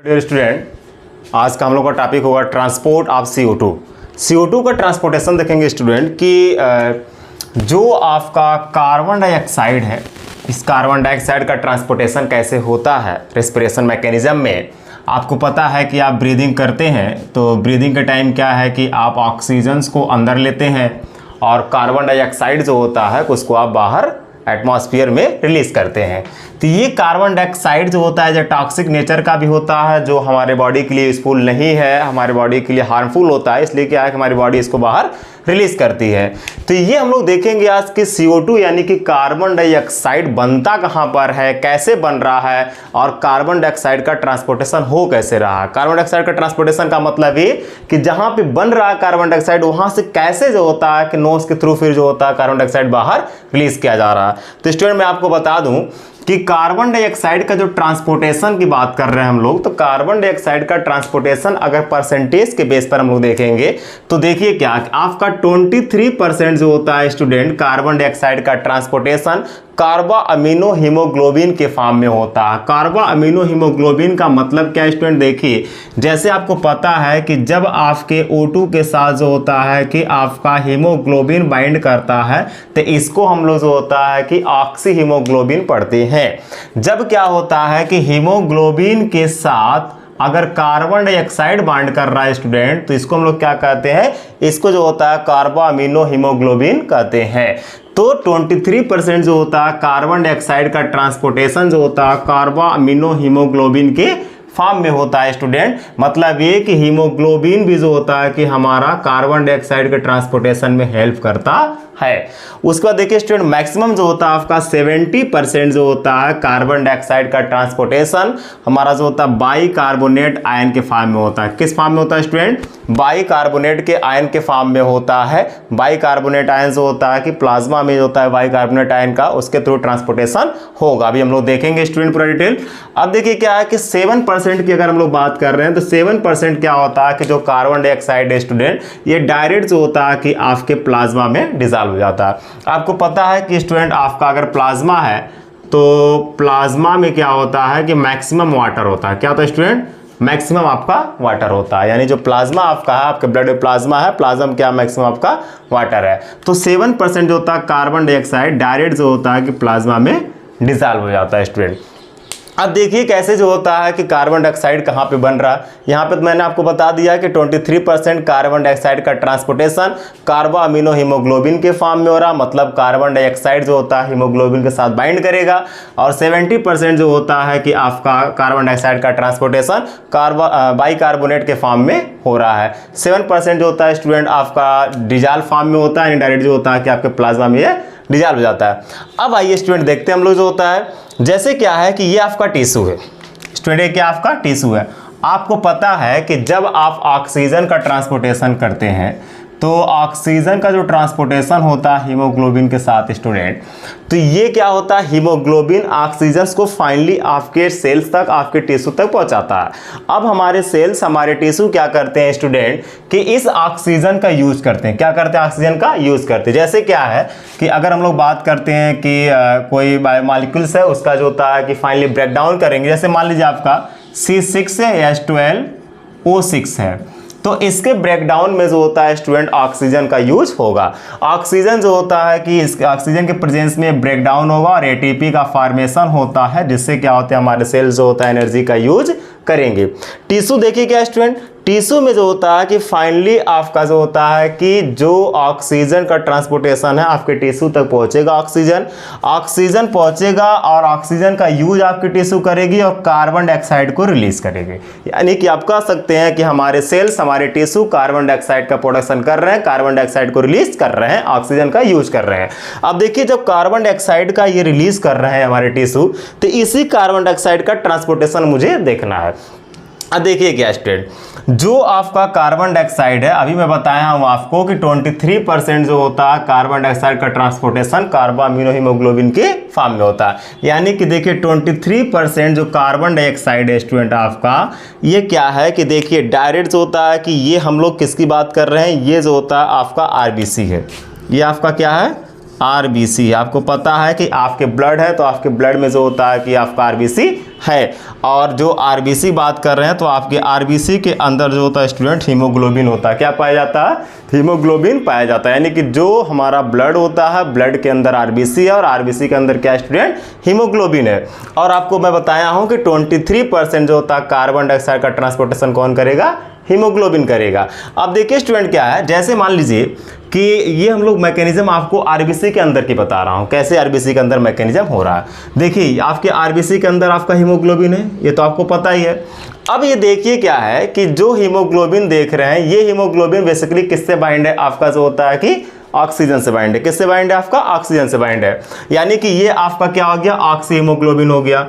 Dear student, आज का हम लोग का टॉपिक होगा ट्रांसपोर्ट ऑफ CO2। CO2 का ट्रांसपोर्टेशन देखेंगे स्टूडेंट कि जो आपका कार्बन डाइऑक्साइड है, इस कार्बन डाइऑक्साइड का ट्रांसपोर्टेशन कैसे होता है रेस्पिरेशन मैकेनिज्म में। आपको पता है कि आप ब्रीदिंग करते हैं तो ब्रीदिंग के टाइम क्या है कि आप ऑक्सीजन्स को अंदर लेते हैं और कार्बन डाइऑक्साइड जो होता है उसको आप बाहर एटमॉस्फेयर में रिलीज करते हैं। तो ये कार्बन डाइऑक्साइड जो होता है जो टॉक्सिक नेचर का भी होता है, जो हमारे बॉडी के लिए यूजफुल नहीं है, हमारे बॉडी के लिए हार्मफुल होता है, इसलिए क्या है कि हमारी बॉडी इसको बाहर रिलीज करती है। तो ये हम लोग देखेंगे आज कि CO2 यानी कि कार्बन डाइऑक्साइड बनता कहाँ पर है, कैसे बन रहा है और कार्बन डाइऑक्साइड का ट्रांसपोर्टेशन हो कैसे रहा है। कार्बन डाइऑक्साइड का ट्रांसपोर्टेशन का मतलब ये कि जहाँ पे बन रहा है कार्बन डाइऑक्साइड वहाँ से कैसे जो होता है कि नोज के थ्रू फिर जो होता है कार्बन डाइऑक्साइड बाहर रिलीज किया जा रहा है। तो स्टूडेंट मैं आपको बता दूं कि कार्बन डाइऑक्साइड का जो ट्रांसपोर्टेशन की बात कर रहे हैं हम लोग, तो कार्बन डाइऑक्साइड का ट्रांसपोर्टेशन अगर परसेंटेज के बेस पर हम लोग देखेंगे तो देखिए क्या आपका 23% जो होता है स्टूडेंट कार्बन डाइऑक्साइड का ट्रांसपोर्टेशन कार्बा अमीनो हीमोग्लोबिन के फॉर्म में होता है। कार्बा अमीनो हीमोग्लोबिन का मतलब क्या स्टूडेंट, देखिए जैसे आपको पता है कि जब आपके O2 के साथ जो होता है कि आपका हीमोग्लोबिन बाइंड करता है तो इसको हम लोग जो होता है कि ऑक्सी हीमोग्लोबिन पढ़ते हैं। जब क्या होता है कि हीमोग्लोबिन के साथ अगर कार्बन डाइऑक्साइड बाइंड कर रहा है स्टूडेंट तो इसको हम लोग क्या कहते हैं, इसको जो होता है कार्बा अमीनो हीमोग्लोबिन कहते हैं। तो 23% जो होता है कार्बन डाइऑक्साइड का ट्रांसपोर्टेशन जो होता है कार्बा अमीनो हीमोग्लोबिन के फॉर्म में होता है स्टूडेंट। मतलब ये कि हीमोग्लोबिन भी जो होता है कि हमारा कार्बन डाइऑक्साइड के ट्रांसपोर्टेशन में हेल्प करता है। उसके बाद देखिए स्टूडेंट मैक्सिमम जो होता है आपका 70% जो होता है कार्बन डाइऑक्साइड का ट्रांसपोर्टेशन हमारा जो होता है बाइकार्बोनेट आयन के फॉर्म में होता है। किस फॉर्म में होता है स्टूडेंट, बाइकार्बोनेट के आयन के फॉर्म में होता है। बाइकार्बोनेट आयन जो होता है कि प्लाज्मा में होता है बाइकार्बोनेट आयन का, उसके थ्रू ट्रांसपोर्टेशन होगा। अभी हम लोग देखेंगे स्टूडेंट पूरा डिटेल। अब देखिए क्या है कि 7% की अगर हम लोग बात कर रहे हैं तो 7% क्या होता है कि जो कार्बन डाइऑक्साइड है स्टूडेंट ये डायरेक्ट जो होता है कि आपके प्लाज्मा में डिसॉल्व हो जाता है। आपको पता है कि स्टूडेंट आपका अगर प्लाज्मा है तो प्लाज्मा में क्या होता है कि मैक्सिमम वाटर होता है। क्या होता है स्टूडेंट, मैक्सिमम आपका वाटर होता है। यानी जो प्लाज्मा आपका है, आपके ब्लड में प्लाज्मा है, प्लाज्मा क्या मैक्सिमम आपका वाटर है। तो 7% जो होता है कार्बन डाइऑक्साइड डायरेक्ट जो होता है कि प्लाज्मा में डिसॉल्व हो जाता है स्टूडेंट। अब देखिए कैसे जो होता है कि कार्बन डाइऑक्साइड कहाँ पे बन रहा है। यहाँ पे तो मैंने आपको बता दिया कि 23% कार्बन डाइऑक्साइड का ट्रांसपोर्टेशन कार्बा अमीनो हीमोग्लोबिन के फॉर्म में हो रहा, मतलब कार्बन डाइऑक्साइड जो होता है हीमोग्लोबिन के साथ बाइंड करेगा। और 70% जो होता है कि आपका कार्बन डाइऑक्साइड का ट्रांसपोर्टेशन बाइकार्बोनेट के फॉर्म में हो रहा है। 7% जो होता है स्टूडेंट आपका डिसॉल्व फॉर्म में होता है, डायरेक्ट जो होता है कि आपके प्लाज्मा में ये डिसॉल्व हो जाता है। अब आइए स्टूडेंट देखते हैं हम लोग जो होता है, जैसे क्या है कि ये आपका टिश्यू है स्टूडेंट, ये क्या आपका टिश्यू है। आपको पता है कि जब आप ऑक्सीजन का ट्रांसपोर्टेशन करते हैं तो ऑक्सीजन का जो ट्रांसपोर्टेशन होता है हीमोग्लोबिन के साथ स्टूडेंट, तो ये क्या होता है हीमोग्लोबिन ऑक्सीजन को फाइनली आपके सेल्स तक, आपके टिश्यू तक पहुंचाता है। अब हमारे सेल्स, हमारे टिश्यू क्या करते हैं स्टूडेंट कि इस ऑक्सीजन का यूज करते हैं। क्या करते हैं, ऑक्सीजन का यूज करते हैं। जैसे क्या है कि अगर हम लोग बात करते हैं कि कोई बायोमॉलिक्यूल्स है उसका जो होता है कि फाइनली ब्रेक डाउन करेंगे। जैसे मान लीजिए आपका C6H12O6 है, तो इसके ब्रेकडाउन में जो होता है स्टूडेंट ऑक्सीजन का यूज होगा। ऑक्सीजन जो होता है कि इस ऑक्सीजन के प्रेजेंस में ब्रेकडाउन होगा और ATP का फॉर्मेशन होता है, जिससे क्या होता है हमारे सेल्स जो होता है एनर्जी का यूज करेंगे। टिश्यू देखिए क्या स्टूडेंट, टिश्यू में जो होता है कि फाइनली आपका जो होता है कि जो ऑक्सीजन का ट्रांसपोर्टेशन है आपके टिश्यू तक पहुंचेगा। ऑक्सीजन पहुंचेगा और ऑक्सीजन का यूज आपकी टिश्यू करेगी और कार्बन डाइऑक्साइड को रिलीज करेगी। यानी कि आप कह सकते हैं कि हमारे सेल्स, हमारे टिश्यू कार्बन डाइऑक्साइड का प्रोडक्शन कर रहे हैं, कार्बन डाइऑक्साइड को रिलीज कर रहे हैं, ऑक्सीजन का यूज कर रहे हैं। अब देखिए जब कार्बन डाइऑक्साइड का ये रिलीज कर रहे हैं हमारे टिश्यू, तो इसी कार्बन डाइऑक्साइड का ट्रांसपोर्टेशन मुझे देखना है। अब देखिए क्या स्टूडेंट, जो आपका कार्बन डाइऑक्साइड है, अभी मैं बताया हूं आपको कि 23% जो होता है कार्बन डाइऑक्साइड का ट्रांसपोर्टेशन कार्बा अमीनो हीमोग्लोबिन के फॉर्म में होता है। यानी कि देखिए 23% जो कार्बन डाइऑक्साइड है स्टूडेंट आपका, ये क्या है कि देखिए डायरेक्ट जो होता है कि ये हम लोग किसकी बात कर रहे हैं, ये जो होता है आपका RBC है। ये आपका क्या है, RBC। आपको पता है कि आपके ब्लड है तो आपके ब्लड में जो होता है कि आपका RBC है। और जो आरबीसी बात कर रहे हैं तो आपके आरबीसी के अंदर जो होता है स्टूडेंट हीमोग्लोबिन होता है। क्या पाया जाता है? हीमोग्लोबिन पाया जाता है। यानी कि जो हमारा ब्लड होता है, ब्लड के अंदर आरबीसी है और आरबीसी के अंदर क्या स्टूडेंट? हीमोग्लोबिन है। और आपको मैं बताया हूं कि 23% जो होता है कार्बन डाइऑक्साइड का ट्रांसपोर्टेशन कौन करेगा? हीमोग्लोबिन करेगा। अब देखिए स्टूडेंट क्या है, जैसे मान लीजिए कि ये हम लोग मैकेनिज्म आपको आरबीसी के अंदर की बता रहा हूँ, कैसे आरबीसी के अंदर मैकेनिज्म हो रहा है। देखिए आपके आरबीसी के अंदर आपका हीमोग्लोबिन है, ये तो आपको पता ही है। अब ये देखिए क्या है कि जो हीमोग्लोबिन देख रहे हैं, ये हीमोग्लोबिन बेसिकली किससे बाइंड है? आपका जो होता है कि ऑक्सीजन से बाइंड है। किससे बाइंड है? आपका ऑक्सीजन से बाइंड है। यानी कि ये आपका क्या हो गया? ऑक्सी हीमोग्लोबिन हो गया।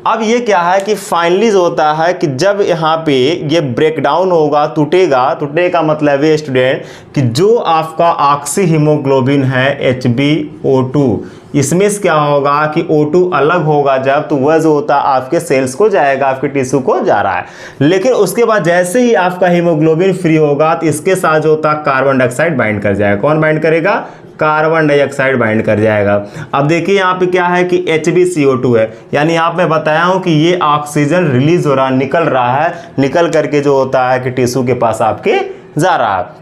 अब ये क्या है कि फाइनली जो होता है कि जब यहाँ पे ये ब्रेक डाउन होगा, टूटेगा मतलब ये स्टूडेंट कि जो आपका ऑक्सी हीमोग्लोबिन है HbO2, इसमें से क्या होगा कि O2 अलग होगा जब, तो वह जो होता है आपके सेल्स को जाएगा, आपके टिश्यू को जा रहा है। लेकिन उसके बाद जैसे ही आपका हीमोग्लोबिन फ्री होगा तो इसके साथ जो होता है कार्बन डाइऑक्साइड बाइंड कर जाएगा। कौन बाइंड करेगा? कार्बन डाइऑक्साइड बाइंड कर जाएगा। अब देखिए यहाँ पे क्या है कि HbCO2 है, यानी यहाँ पे बताया हूँ कि ये ऑक्सीजन रिलीज हो रहा है, निकल रहा है, निकल करके जो होता है कि टिश्यू के पास आपके जा रहा है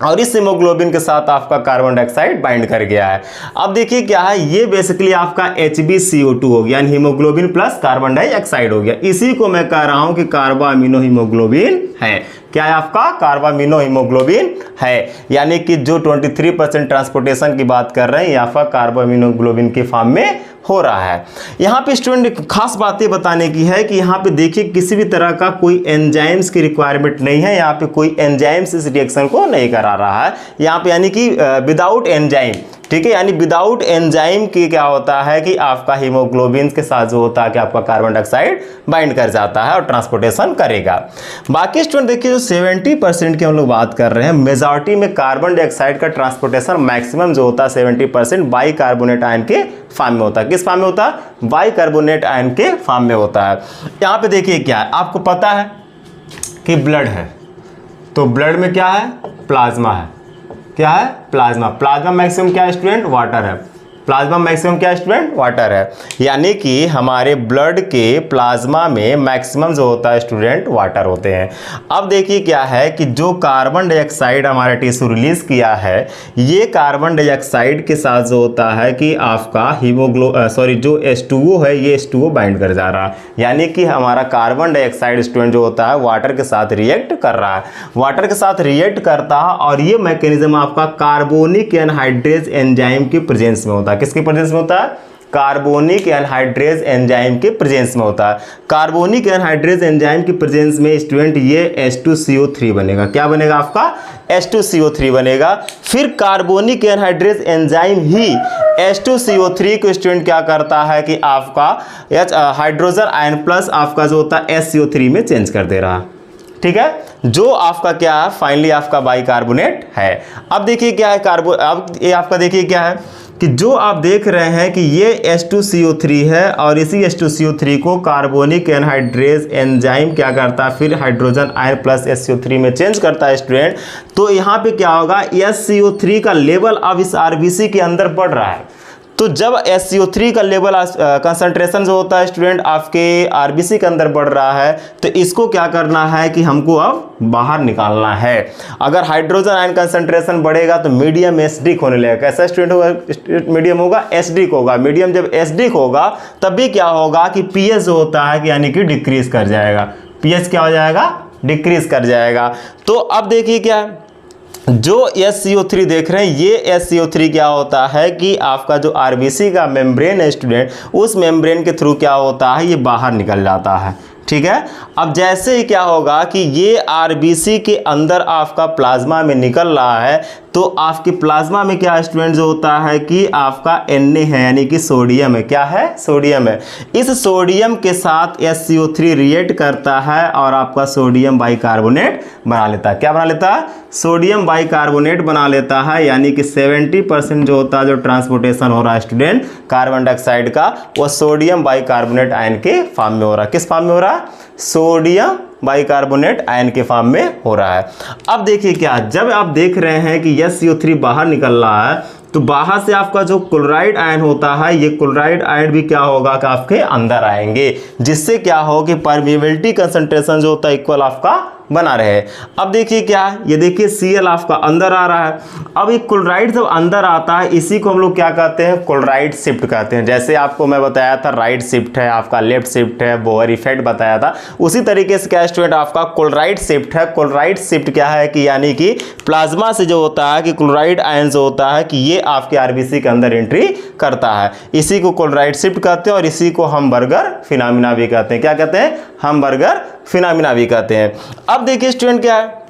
और इस हीमोग्लोबिन के साथ आपका कार्बन डाइऑक्साइड बाइंड कर गया है। अब देखिए क्या है, ये बेसिकली आपका HbCO2 हो गया, यानी हीमोग्लोबिन प्लस कार्बन डाइऑक्साइड हो गया। इसी को मैं कह रहा हूं कि कार्बामिनो हीमोग्लोबिन है। क्या है आपका? कार्बामिनो हीमोग्लोबिन है। यानी कि जो 23% ट्रांसपोर्टेशन की बात कर रहे हैं, यहाँ पर कार्बामिनोग्लोबिन के फॉर्म में हो रहा है। यहाँ पे स्टूडेंट खास बातें बताने की है कि यहाँ पे देखिए किसी भी तरह का कोई एंजाइम्स की रिक्वायरमेंट नहीं है। यहाँ पे कोई एंजाइम्स इस रिएक्शन को नहीं करा रहा है यहाँ पे, यानी कि विदाउट एंजाइम। ठीक है, यानी विदाउट एंजाइम की क्या होता है कि आपका हीमोग्लोबिन के साथ जो होता है कि आपका कार्बन डाइऑक्साइड बाइंड कर जाता है और ट्रांसपोर्टेशन करेगा। बाकी स्टूडेंट देखिए जो 70% की हम लोग बात कर रहे हैं, मेजॉरिटी में कार्बन डाइऑक्साइड का ट्रांसपोर्टेशन मैक्सिमम जो होता है 70% बाइकार्बोनेट आयन के फॉर्म में होता है। किस फॉर्म में होता है? बाइकार्बोनेट आयन के फॉर्म में होता है। यहाँ पे देखिए क्या है, आपको पता है कि ब्लड है, तो ब्लड में क्या है? प्लाज्मा है। क्या है? प्लाज्मा। प्लाज्मा मैक्सिमम क्या है स्टूडेंट? वाटर है। प्लाज्मा मैक्सिमम क्या स्टूडेंट? वाटर है। यानी कि हमारे ब्लड के प्लाज्मा में मैक्सिमम जो होता है स्टूडेंट वाटर होते हैं। अब देखिए क्या है कि जो कार्बन डाइऑक्साइड हमारा टिश्यू रिलीज किया है, ये कार्बन डाइऑक्साइड के साथ जो होता है कि आपका जो H2O है, ये H2O बाइंड कर जा रहा है। यानी कि हमारा कार्बन डाइऑक्साइड स्टूडेंट जो होता है वाटर के साथ रिएक्ट कर रहा है, वाटर के साथ रिएक्ट करता है। और ये मैकेनिज्म आपका कार्बोनिक एनहाइड्रेज एंजाइम की प्रेजेंस में होता है। किसके प्रेजेंस में होता है? कार्बोनिक एनहाइड्रेज एंजाइम के प्रेजेंस में होता है। कार्बोनिक एनहाइड्रेज एंजाइम की प्रेजेंस में स्टूडेंट ये H2CO3 बनेगा। क्या बनेगा आपका? H2CO3 बनेगा। फिर कार्बोनिक एनहाइड्रेज एंजाइम ही H2CO3 को स्टूडेंट क्या करता है कि आपका हाइड्रोजन आयन प्लस आपका जो होता है SCO3 में चेंज कर दे रहा है। ठीक है, जो आपका क्या है? फाइनली आपका बाइकार्बोनेट है। अब देखिए क्या है अब ये आपका देखिए क्या है कि जो आप देख रहे हैं कि ये H2CO3 है और इसी H2CO3 को कार्बोनिक एनहाइड्रेज एंजाइम क्या करता है? फिर हाइड्रोजन आयन प्लस SCO3 में चेंज करता है स्टूडेंट। तो यहाँ पे क्या होगा? SCO3 का लेवल अब इस आरबीसी के अंदर बढ़ रहा है। तो जब SCO3 का लेवल कंसंट्रेशन जो होता है स्टूडेंट आपके आरबीसी के अंदर बढ़ रहा है, तो इसको क्या करना है कि हमको अब बाहर निकालना है। अगर हाइड्रोजन आयन कंसंट्रेशन बढ़ेगा तो मीडियम एसिडिक होने लगेगा। कैसा स्टूडेंट होगा? मीडियम होगा एसिडिक होगा। मीडियम जब एसिडिक होगा तब भी क्या होगा कि पीएच जो होता है कि यानी कि डिक्रीज कर जाएगा। पीएच क्या हो जाएगा? डिक्रीज कर जाएगा। तो अब देखिए क्या जो SCO3 देख रहे हैं, ये SCO3 क्या होता है कि आपका जो आरबीसी का मेम्ब्रेन है स्टूडेंट, उस मेम्ब्रेन के थ्रू क्या होता है? ये बाहर निकल जाता है। ठीक है, अब जैसे ही क्या होगा कि ये आरबीसी के अंदर आपका प्लाज्मा में निकल रहा है, तो आपके प्लाज्मा में क्या स्टूडेंट जो होता है कि आपका Na है, यानी कि सोडियम है। क्या है? सोडियम है। इस सोडियम के साथ SCO3 रिएक्ट करता है और आपका सोडियम बाइकार्बोनेट बना लेता है। क्या बना लेता है? सोडियम बाइकार्बोनेट बना लेता है। यानी कि 70% जो होता है जो ट्रांसपोर्टेशन हो रहा है स्टूडेंट कार्बन डाइऑक्साइड का, वो सोडियम बाइकार्बोनेट आयन के फॉर्म में हो रहा है। किस फॉर्म में हो रहा है? सोडियम बाइकार्बोनेट आयन के फॉर्म में हो रहा है। अब देखिए क्या, जब आप देख रहे हैं कि SCO3 बाहर निकल रहा है, तो बाहर से आपका जो क्लोराइड आयन होता है, ये क्लोराइड आयन भी क्या होगा कि आपके अंदर आएंगे, जिससे क्या हो कि परमिएबिलिटी कंसंट्रेशन जो होता है इक्वल आपका बना रहे। अब देखिए क्या, ये देखिए Cl आपका अंदर आ रहा है। अब ये क्लोराइड जब अंदर आता है, इसी को हम लोग क्या कहते हैं, क्लोराइड शिफ्ट कहते हैं। जैसे आपको मैं बताया था राइट शिफ्ट है, आपका लेफ्ट शिफ्ट है, बोहर इफेक्ट बताया था, उसी तरीके से क्या स्टूडेंट आपका क्लोराइड शिफ्ट है। क्लोराइड शिफ्ट क्या है कि यानी कि प्लाज्मा से जो होता है कि क्लोराइड आयन जो होता है कि ये आपके आरबीसी के अंदर एंट्री करता है, इसी को क्लोराइड शिफ्ट कहते हैं और इसी को हमबर्गर फिनोमिना भी कहते हैं। क्या कहते हैं, हमबर्गर फिनोमिना भी कहते हैं। अब देखिए स्टूडेंट क्या है,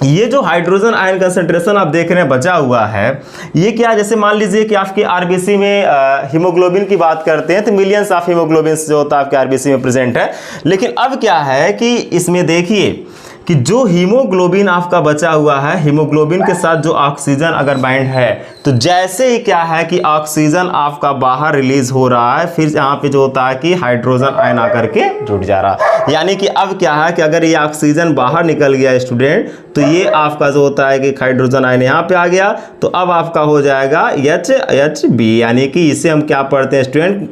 ये जो हाइड्रोजन आयन कंसंट्रेशन आप देख रहे हैं बचा हुआ है, ये क्या, जैसे मान लीजिए कि आपके आरबीसी में हीमोग्लोबिन की बात करते हैं तो मिलियंस ऑफ हीमोग्लोबिन जो होता है आपके आरबीसी में प्रेजेंट है। लेकिन अब क्या है कि इसमें देखिए कि जो हीमोग्लोबिन आपका बचा हुआ है, हीमोग्लोबिन के साथ जो ऑक्सीजन अगर बाइंड है तो जैसे ही क्या है कि ऑक्सीजन आपका बाहर रिलीज हो रहा है, फिर यहाँ पे जो होता है कि हाइड्रोजन आयन आकर के जुड़ जा रहा है। यानी कि अब क्या है कि अगर ये ऑक्सीजन बाहर निकल गया स्टूडेंट, तो ये आपका जो होता है कि हाइड्रोजन आयन यहाँ पे आ गया, तो अब आपका हो जाएगा HB, यानी कि इसे हम क्या पढ़ते हैं स्टूडेंट,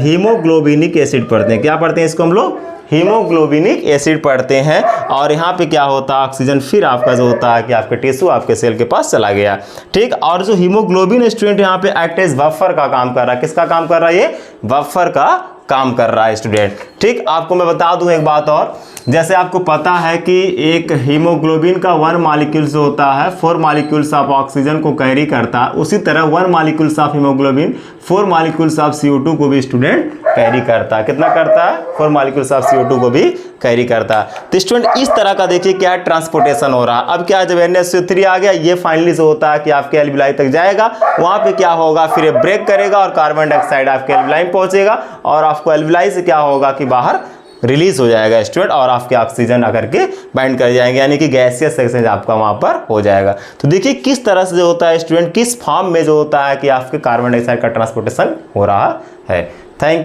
हीमोग्लोबिनिक एसिड पढ़ते हैं। क्या पढ़ते हैं इसको हम लोग, हीमोग्लोबिनिक एसिड पढ़ते हैं। और यहाँ पे क्या होता है, ऑक्सीजन फिर आपका जो होता है कि आपके टिश्यू आपके सेल के पास चला गया, ठीक। और जो हीमोग्लोबिन स्टूडेंट यहाँ पे एक्ट एज बफर का काम कर रहा है, किसका काम कर रहा है, ये बफर का काम कर रहा है स्टूडेंट, ठीक। आपको मैं बता दूं एक बात और, जैसे आपको पता है कि एक हीमोग्लोबिन का 1 मॉलिक्यूल जो होता है 4 मॉलिक्यूल्स ऑफ ऑक्सीजन को कैरी करता है, उसी तरह 1 molecules of haemoglobin 4 molecules of CO2 को भी स्टूडेंट कैरी करता है। कितना करता है, 4 मॉलिक्यूल्स ऑफ CO2 को भी कैरी करता है। तो स्टूडेंट इस तरह का देखिए क्या ट्रांसपोर्टेशन हो रहा है। अब क्या, जब NH3 आ गया, ये फाइनली जो होता है कि आपके एल्विलाई तक जाएगा, वहां पे क्या होगा, फिर ये ब्रेक करेगा और कार्बन डाइऑक्साइड आपके एल्विलाई में पहुंचेगा और आपको एल्विलाई से क्या होगा कि बाहर रिलीज हो जाएगा स्टूडेंट, और आपके ऑक्सीजन आकर के बाइंड कर जाएंगे, यानी कि गैसियस एक्सचेंज आपका वहां पर हो जाएगा। तो देखिए किस तरह से जो होता है स्टूडेंट, किस फॉर्म में जो होता है कि आपके कार्बन डाइऑक्साइड का ट्रांसपोर्टेशन हो रहा है। Thank you.